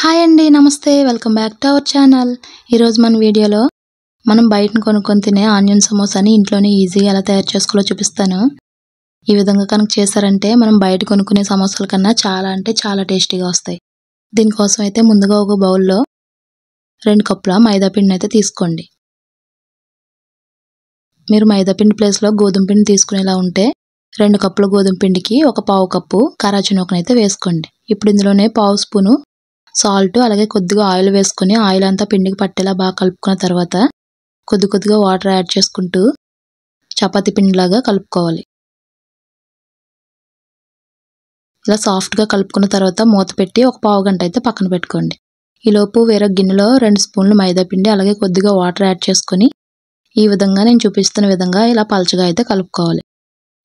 Hi అండి, నమస్తే. Welcome back to our channel. ఈరోజు మన వీడియోలో మనం బయటను కొనుక్కొని తినే ఆనియన్ సమోసాని ఇంట్లోనే ఈజీగా ఎలా తయారు చేసుకోవాలో చూపిస్తాను. ఈ విధంగా కనుక చేశారంటే మనం బయట కొనుక్కునే సమోసాల కన్నా చాలా అంటే చాలా టేస్టీగా వస్తాయి. దీనికోసం అయితే ముందుగా ఒక బౌల్లో 2 కప్పుల మైదా పిండిని అయితే తీసుకోండి. మీరు మైదా పిండి ప్లేస్లో గోధుమ పిండి తీసుకునేలా ఉంటే 2 కప్పుల గోధుమ పిండికి ఒక పావు కప్పు కరాచీ నూకను అయితే వేసుకోండి. ఇప్పుడు ఇందులోనే పావు స్పూను సాల్ట్ అలాగే కొద్దిగా ఆయిల్ వేసుకొని ఆయిల్ అంతా పిండికి పట్టేలా బాగా కలుపుకున్న తర్వాత కొద్దిగా వాటర్ యాడ్ చేసుకుంటూ చపాతీ పిండిలాగా కలుపుకోవాలి. ఇలా సాఫ్ట్గా కలుపుకున్న తర్వాత మూత పెట్టి ఒక పావు గంట అయితే పక్కన పెట్టుకోండి. ఈలోపు వేరే గిన్నెలో 2 స్పూన్లు మైదా పిండి అలాగే కొద్దిగా వాటర్ యాడ్ చేసుకొని ఈ విధంగా నేను చూపిస్తున్న విధంగా ఇలా పలచగా అయితే కలుపుకోవాలి.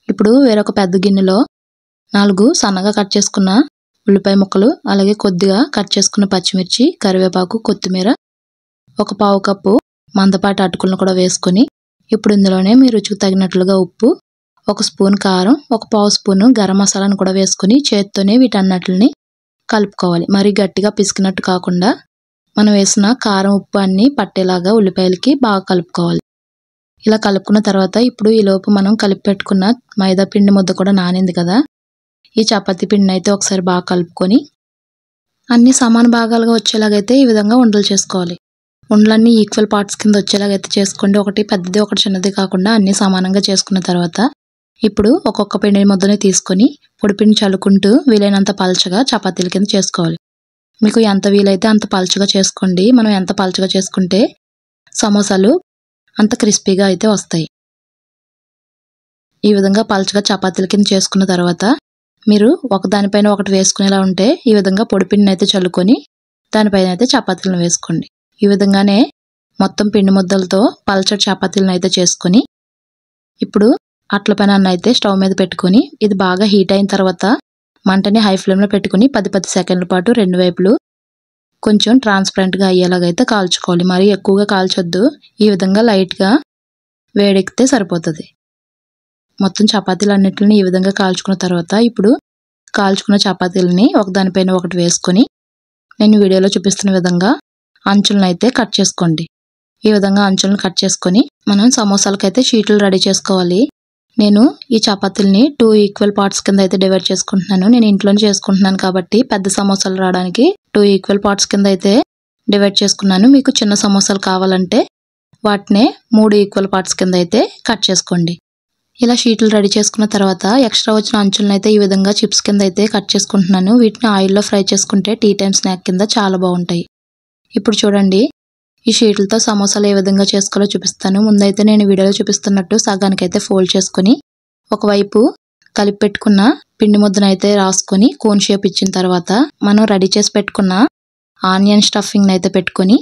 ఇప్పుడు వేరొక పెద్ద గిన్నెలో 4 సన్నగా కట్ చేసుకున్న ఉల్లిపాయ ముక్కలు అలాగే కొద్దిగా కట్ చేసుకున్న పచ్చిమిర్చి, కరివేపాకు, కొత్తిమీర, ఒక పావు కప్పు మందపాటి అటుకులను కూడా వేసుకొని ఇప్పుడు ఇందులోనే మీ రుచికి తగినట్లుగా ఉప్పు, 1 స్పూన్ కారం, ఒక పావు స్పూను గరం మసాలాను కూడా వేసుకొని చేత్తోనే వీటన్నిటిని కలుపుకోవాలి. మరీ గట్టిగా పిసికినట్టు కాకుండా మనం వేసిన కారం, ఉప్పు అన్నీ పట్టేలాగా ఉల్లిపాయలకి బాగా కలుపుకోవాలి. ఇలా కలుపుకున్న తర్వాత ఇప్పుడు ఈలోపు మనం కలిపి పెట్టుకున్న మైదా పిండి ముద్ద కూడా నానింది కదా, ఈ చపాతీ పిండిని అయితే ఒకసారి బాగా కలుపుకొని అన్ని సమాన భాగాలుగా వచ్చేలాగైతే ఈ విధంగా ఉండలు చేసుకోవాలి. ఉండలన్నీ ఈక్వల్ పార్ట్స్ కింద వచ్చేలాగైతే చేసుకోండి. ఒకటి పెద్దది ఒకటి చిన్నది కాకుండా అన్ని సమానంగా చేసుకున్న తర్వాత ఇప్పుడు ఒక్కొక్క పిండి ముద్దని తీసుకొని పొడిపిండి చల్లుకుంటూ వీలైనంత పలచగా చపాతీల కింద చేసుకోవాలి. మీకు ఎంత వీలైతే అంత పలచగా చేసుకోండి. మనం ఎంత పలచగా చేసుకుంటే సమోసాలు అంత క్రిస్పీగా అయితే వస్తాయి. ఈ విధంగా పలచగా చపాతీల కింద చేసుకున్న తర్వాత మీరు ఒకదానిపైన ఒకటి వేసుకునేలా ఉంటే ఈ విధంగా పొడిపిండిని అయితే చల్లుకొని దానిపైన అయితే చపాతీలను వేసుకోండి. ఈ విధంగానే మొత్తం పిండి ముద్దలతో పలచటి చపాతీలను అయితే చేసుకొని ఇప్పుడు అట్ల పెనాన్ని అయితే స్టవ్ మీద పెట్టుకొని ఇది బాగా హీట్ అయిన తర్వాత మంటని హై ఫ్లేమ్లో పెట్టుకుని 10 సెకండ్ల పాటు 2 వైపులు కొంచెం ట్రాన్స్పరెంట్గా అయ్యేలాగైతే కాల్చుకోవాలి. మరీ ఎక్కువగా కాల్చొద్దు. ఈ విధంగా లైట్గా వేడెక్కితే సరిపోతుంది. మొత్తం చపాతీలు అన్నిటిని ఈ విధంగా కాల్చుకున్న తర్వాత ఇప్పుడు కాల్చుకున్న చపాతీలని ఒకదానిపైన ఒకటి వేసుకొని నేను వీడియోలో చూపిస్తున్న విధంగా అంచులను అయితే కట్ చేసుకోండి. ఈ విధంగా అంచులను కట్ చేసుకొని మనం సమోసాలకైతే షీట్లు రెడీ చేసుకోవాలి. నేను ఈ చపాతీలని 2 ఈక్వల్ పార్ట్స్ కింద అయితే డివైడ్ చేసుకుంటున్నాను. నేను ఇంట్లోనే చేసుకుంటున్నాను కాబట్టి పెద్ద సమోసాలు రావడానికి 2 ఈక్వల్ పార్ట్స్ కింద అయితే డివైడ్ చేసుకున్నాను. మీకు చిన్న సమోసాలు కావాలంటే వాటినే 3 ఈక్వల్ పార్ట్స్ కింద అయితే కట్ చేసుకోండి. ఇలా షీట్లు రెడీ చేసుకున్న తర్వాత ఎక్స్ట్రా వచ్చిన అంచులను అయితే ఈ విధంగా చిప్స్ కింద అయితే కట్ చేసుకుంటున్నాను. వీటిని ఆయిల్లో ఫ్రై చేసుకుంటే టీ టైం స్నాక్ కింద చాలా బాగుంటాయి. ఇప్పుడు చూడండి, ఈ షీట్లతో సమోసాలు ఏ విధంగా చేసుకోవాలో చూపిస్తాను. ముందైతే నేను వీడియోలో చూపిస్తున్నట్టు సగానికైతే ఫోల్డ్ చేసుకొని ఒకవైపు కలిపి పెట్టుకున్న పిండి ముద్దను అయితే రాసుకొని కోన్ షేప్ ఇచ్చిన తర్వాత మనం రెడీ చేసి పెట్టుకున్న ఆనియన్ స్టఫింగ్ని అయితే పెట్టుకొని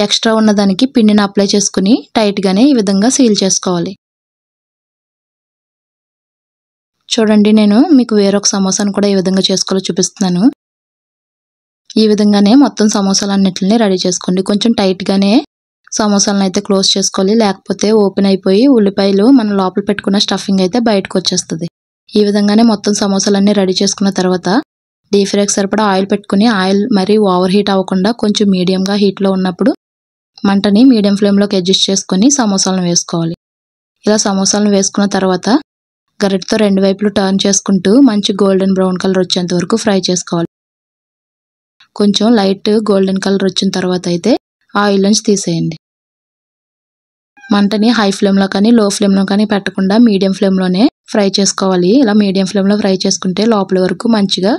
ఎక్స్ట్రా ఉన్నదానికి పిండిని అప్లై చేసుకుని టైట్గానే ఈ విధంగా సీల్ చేసుకోవాలి. చూడండి, నేను మీకు వేరొక సమోసాను కూడా ఏ విధంగా చేసుకోవాలో చూపిస్తున్నాను. ఈ విధంగానే మొత్తం సమోసాలన్నిటిని రెడీ చేసుకోండి. కొంచెం టైట్గానే సమోసాలను అయితే క్లోజ్ చేసుకోవాలి, లేకపోతే ఓపెన్ అయిపోయి ఉల్లిపాయలు మనం లోపల పెట్టుకున్న స్టఫింగ్ అయితే బయటకు వచ్చేస్తుంది. ఈ విధంగానే మొత్తం సమోసాలన్నీ రెడీ చేసుకున్న తర్వాత డీప్ ఫ్రైకి సరిపడా ఆయిల్ పెట్టుకుని ఆయిల్ మరీ ఓవర్ హీట్ అవ్వకుండా కొంచెం మీడియంగా హీట్లో ఉన్నప్పుడు మంటని మీడియం ఫ్లేమ్లోకి అడ్జస్ట్ చేసుకొని సమోసాలను వేసుకోవాలి. ఇలా సమోసాలను వేసుకున్న తర్వాత గరిటతో 2 వైపులు టర్న్ చేసుకుంటూ మంచి గోల్డెన్ బ్రౌన్ కలర్ వచ్చేంత వరకు ఫ్రై చేసుకోవాలి. కొంచెం లైట్ గోల్డెన్ కలర్ వచ్చిన తర్వాత అయితే ఆయిల్ నుంచి తీసేయండి. మంటని హై ఫ్లేమ్లో కానీ లో ఫ్లేమ్లో కానీ పెట్టకుండా మీడియం ఫ్లేమ్లోనే ఫ్రై చేసుకోవాలి. ఇలా మీడియం ఫ్లేమ్లో ఫ్రై చేసుకుంటే లోపల వరకు మంచిగా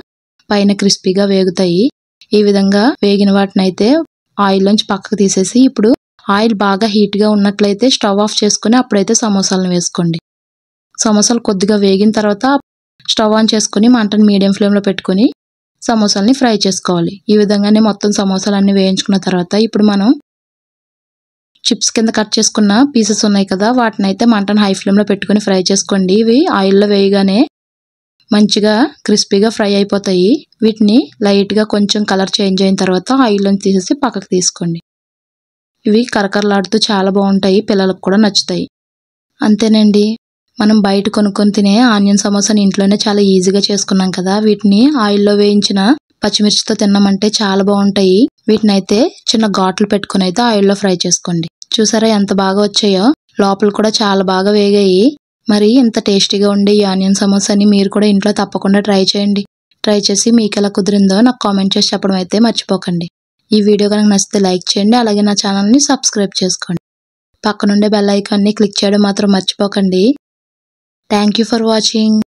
పైన క్రిస్పీగా వేగుతాయి. ఈ విధంగా వేగిన వాటిని అయితే ఆయిల్ నుంచి పక్కకు తీసేసి ఇప్పుడు ఆయిల్ బాగా హీట్గా ఉన్నట్లయితే స్టవ్ ఆఫ్ చేసుకుని అప్పుడైతే సమోసాలను వేసుకోండి. సమోసాలు కొద్దిగా వేగిన తర్వాత స్టవ్ ఆన్ చేసుకుని మంటను మీడియం ఫ్లేమ్లో పెట్టుకొని సమోసాలని ఫ్రై చేసుకోవాలి. ఈ విధంగానే మొత్తం సమోసాలన్నీ వేయించుకున్న తర్వాత ఇప్పుడు మనం చిప్స్ కింద కట్ చేసుకున్న పీసెస్ ఉన్నాయి కదా, వాటిని అయితే మంటను హై ఫ్లేమ్లో పెట్టుకొని ఫ్రై చేసుకోండి. ఇవి ఆయిల్లో వేయగానే మంచిగా క్రిస్పీగా ఫ్రై అయిపోతాయి. వీటిని లైట్గా కొంచెం కలర్ చేంజ్ అయిన తర్వాత ఆయిల్లోంచి తీసేసి పక్కకు తీసుకోండి. ఇవి కరకరలాడుతూ చాలా బాగుంటాయి, పిల్లలకు కూడా నచ్చుతాయి. అంతేనండి, మనం బయట కొనుక్కొని తినే ఆనియన్ సమోసాని ఇంట్లోనే చాలా ఈజీగా చేసుకున్నాం కదా. వీటిని ఆయిల్లో వేయించిన పచ్చిమిర్చితో తిన్నామంటే చాలా బాగుంటాయి. వీటిని అయితే చిన్న ఘాట్లు పెట్టుకుని అయితే ఆయిల్లో ఫ్రై చేసుకోండి. చూసారా ఎంత బాగా వచ్చాయో, లోపల కూడా చాలా బాగా వేగాయి. మరి ఇంత టేస్టీగా ఉండే ఈ ఆనియన్ సమోసాని మీరు కూడా ఇంట్లో తప్పకుండా ట్రై చేయండి. ట్రై చేసి మీకు ఎలా కుదిరిందో నాకు కామెంట్ చేసి చెప్పడం అయితే మర్చిపోకండి. ఈ వీడియో కనుక నచ్చితే లైక్ చేయండి. అలాగే నా ఛానల్ని సబ్స్క్రైబ్ చేసుకోండి. పక్కనుండే బెల్ ఐకాన్ని క్లిక్ చేయడం మాత్రం మర్చిపోకండి. Thank you for watching.